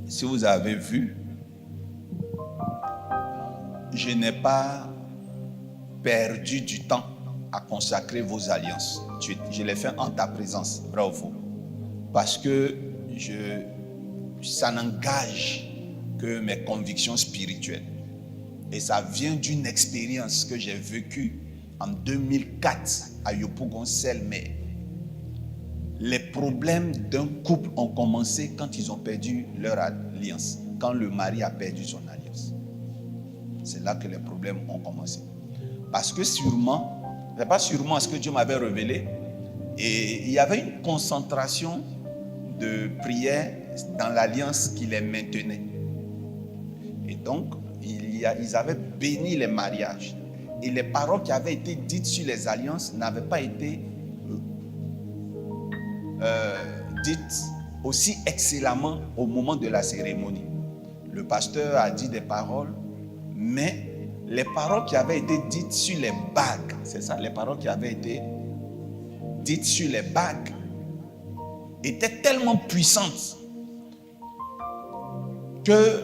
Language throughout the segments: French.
si vous avez vu, je n'ai pas perdu du temps à consacrer vos alliances. Je l'ai fait en ta présence, vrai ou faux? Parce que ça n'engage que mes convictions spirituelles. Et ça vient d'une expérience que j'ai vécue en 2004 à Yopougon-Selmer. Les problèmes d'un couple ont commencé quand ils ont perdu leur alliance, quand le mari a perdu son alliance. C'est là que les problèmes ont commencé. Parce que sûrement, c'est pas sûrement ce que Dieu m'avait révélé, et il y avait une concentration de prière dans l'alliance qui les maintenait. Et donc, ils avaient béni les mariages. Et les paroles qui avaient été dites sur les alliances n'avaient pas été dites aussi excellemment au moment de la cérémonie. Le pasteur a dit des paroles, mais les paroles qui avaient été dites sur les bagues, c'est ça, les paroles qui avaient été dites sur les bagues étaient tellement puissantes que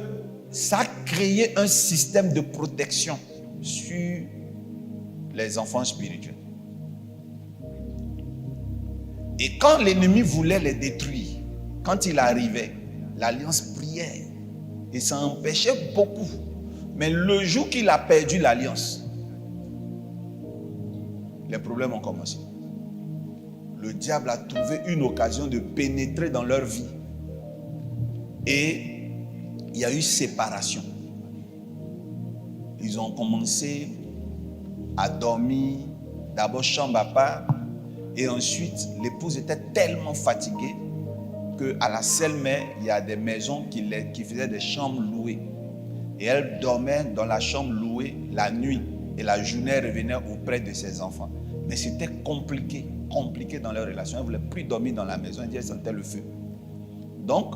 ça a créé un système de protection sur les enfants spirituels. Et quand l'ennemi voulait les détruire, quand il arrivait, l'alliance priait et ça empêchait beaucoup. Mais le jour qu'il a perdu l'alliance, les problèmes ont commencé. Le diable a trouvé une occasion de pénétrer dans leur vie. Et il y a eu séparation. Ils ont commencé à dormir d'abord chambre à part. Et ensuite, l'épouse était tellement fatiguée qu'à la Selmer, il y a des maisons qui faisaient des chambres louées. Et elle dormait dans la chambre louée la nuit. Et la journée, elle revenait auprès de ses enfants. Mais c'était compliqué dans leur relation. Elle ne voulait plus dormir dans la maison. Elle disait, elle sentait le feu. Donc,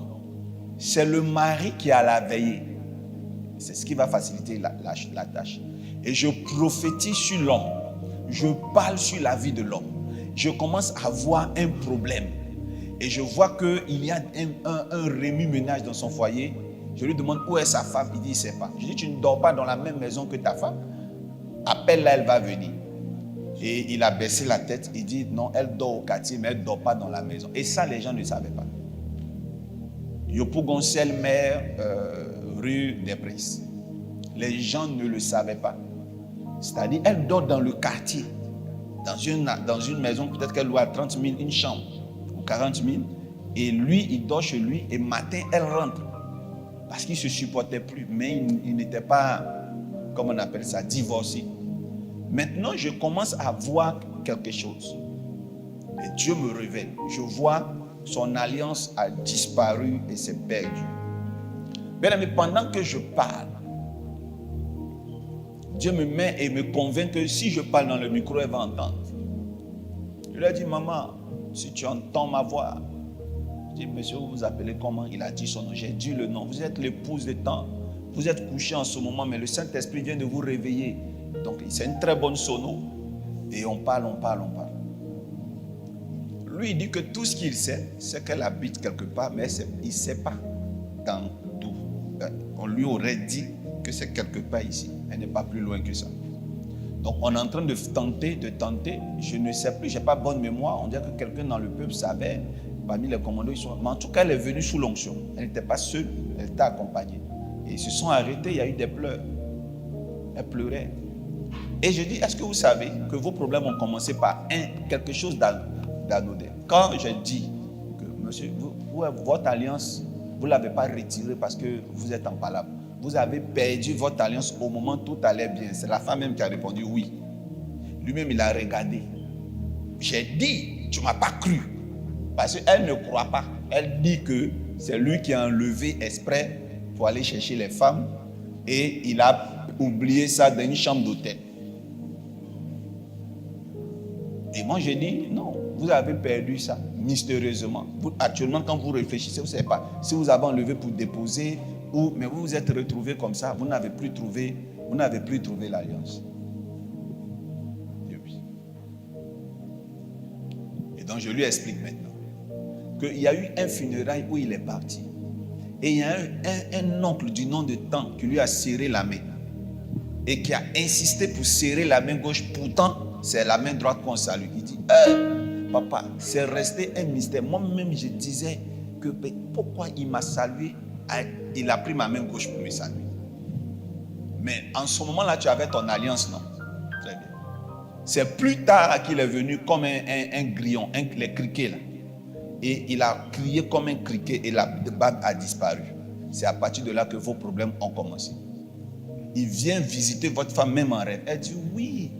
c'est le mari qui a la veillée. C'est ce qui va faciliter la tâche. Et je prophétise sur l'homme. Je parle sur la vie de l'homme. Je commence à voir un problème. Et je vois qu'il y a un remue-ménage dans son foyer. Je lui demande où est sa femme. Il dit, il ne sait pas. Je dis, tu ne dors pas dans la même maison que ta femme. Appelle-la, elle va venir. Et il a baissé la tête. Il dit, non, elle dort au quartier, mais elle ne dort pas dans la maison. Et ça, les gens ne savaient pas. Yopougon-Selmer, rue des Princes. Les gens ne le savaient pas. C'est-à-dire, elle dort dans le quartier. Dans une maison, peut-être qu'elle loue à 30 000 une chambre, ou 40 000. Et lui, il dort chez lui. Et matin, elle rentre. Parce qu'il ne se supportait plus. Mais il n'était pas, comment on appelle ça, divorcé. Maintenant, je commence à voir quelque chose. Et Dieu me révèle. Je vois son alliance a disparu et s'est perdue. Bien aimé, pendant que je parle, Dieu me met et me convainc que si je parle dans le micro, elle va entendre. Je lui ai dit, maman, si tu entends ma voix, je dis, monsieur, vous vous appelez comment? Il a dit son nom. J'ai dit le nom. Vous êtes l'épouse de temps. Vous êtes couché en ce moment, mais le Saint-Esprit vient de vous réveiller. Donc, c'est une très bonne sono. Et on parle. Lui, il dit que tout ce qu'il sait, c'est qu'elle habite quelque part, mais il ne sait pas dans d'où. On lui aurait dit que c'est quelque part ici. Elle n'est pas plus loin que ça. Donc, on est en train de tenter. Je ne sais plus, je n'ai pas bonne mémoire. On dirait que quelqu'un dans le peuple savait, parmi les commandos, mais en tout cas, elle est venue sous l'onction. Elle n'était pas seule, elle était accompagnée. Et ils se sont arrêtés, il y a eu des pleurs. Elle pleurait. Et je dis, est-ce que vous savez que vos problèmes ont commencé par quelque chose d'anodin? Quand j'ai dit que, monsieur, votre alliance, vous ne l'avez pas retirée parce que vous êtes en palabre. Vous avez perdu votre alliance au moment où tout allait bien. C'est la femme même qui a répondu oui. Lui-même, il a regardé. J'ai dit, tu ne m'as pas cru. Parce qu'elle ne croit pas. Elle dit que c'est lui qui a enlevé exprès pour aller chercher les femmes. Et il a oublié ça dans une chambre d'hôtel. Et moi, j'ai dit, non, vous avez perdu ça mystérieusement. Actuellement, quand vous réfléchissez, vous ne savez pas si vous avez enlevé pour déposer, mais vous vous êtes retrouvé comme ça, vous n'avez plus trouvé l'alliance. Et donc, je lui explique maintenant qu'il y a eu un funérail où il est parti. Et il y a un oncle du nom de Tan qui lui a serré la main. Un oncle du nom de Tan qui lui a serré la main. Et qui a insisté pour serrer la main gauche. Pourtant, c'est la main droite qu'on salue. Il dit, papa, c'est resté un mystère. Moi-même, je disais que pourquoi il m'a salué. Il a pris ma main gauche pour me saluer. Mais en ce moment-là, tu avais ton alliance, non? Très bien. C'est plus tard qu'il est venu comme un grillon, les criquets là. Et il a crié comme un criquet et la bague a disparu. C'est à partir de là que vos problèmes ont commencé. Il vient visiter votre femme même en rêve. Elle dit oui,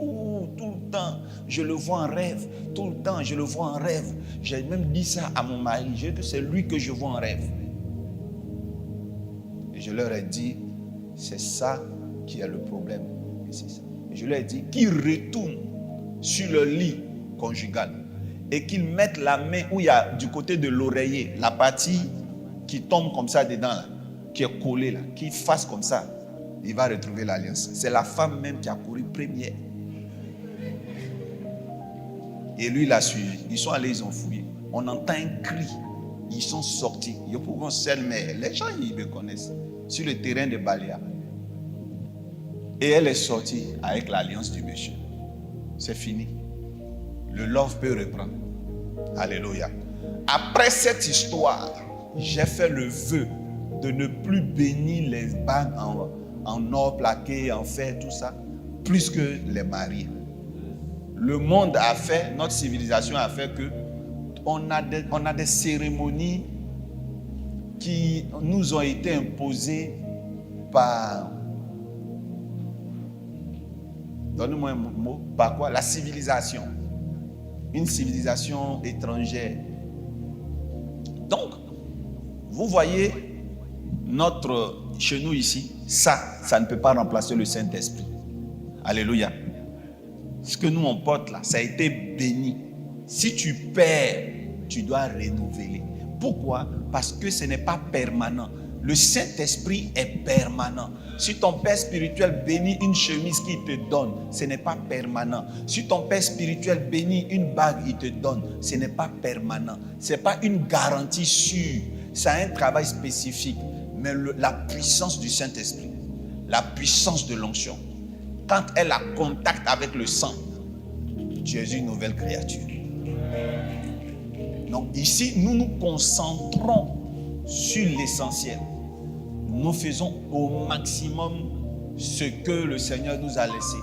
tout le temps, je le vois en rêve. Tout le temps, je le vois en rêve. J'ai même dit ça à mon mari. J'ai dit que c'est lui que je vois en rêve. Et je leur ai dit, c'est ça qui est le problème. Et c'est ça. Et je leur ai dit qu'ils retournent sur le lit conjugal et qu'ils mettent la main où il y a du côté de l'oreiller, la partie qui tombe comme ça dedans, là, qui est collée là, qu'ils fassent comme ça. Il va retrouver l'alliance. C'est la femme même qui a couru première. Et lui, il a suivi. Ils sont allés, ils ont fouillé. On entend un cri. Ils sont sortis. Ils pourront seul, mais les gens, ils me connaissent. Sur le terrain de Baléa. Et elle est sortie avec l'alliance du monsieur. C'est fini. Le love peut reprendre. Alléluia. Après cette histoire, j'ai fait le vœu de ne plus bénir les bagues en or plaqué, en fer, tout ça, plus que les mariés. Le monde a fait, notre civilisation a fait que on a des cérémonies qui nous ont été imposées par, donnez-moi un mot, par quoi? La civilisation. Une civilisation étrangère. Donc, vous voyez, chez nous ici, ça ne peut pas remplacer le Saint-Esprit. Alléluia. Ce que nous on porte là, ça a été béni. Si tu perds, tu dois renouveler. Pourquoi? Parce que ce n'est pas permanent. Le Saint-Esprit est permanent. Si ton père spirituel bénit une chemise qu'il te donne, ce n'est pas permanent. Si ton père spirituel bénit une bague qu'il te donne, ce n'est pas permanent. Ce n'est pas une garantie sûre. Ça a un travail spécifique. Mais la puissance du Saint-Esprit, la puissance de l'onction, quand elle a contact avec le sang, tu es une nouvelle créature. Donc ici, nous nous concentrons sur l'essentiel. Nous faisons au maximum ce que le Seigneur nous a laissé.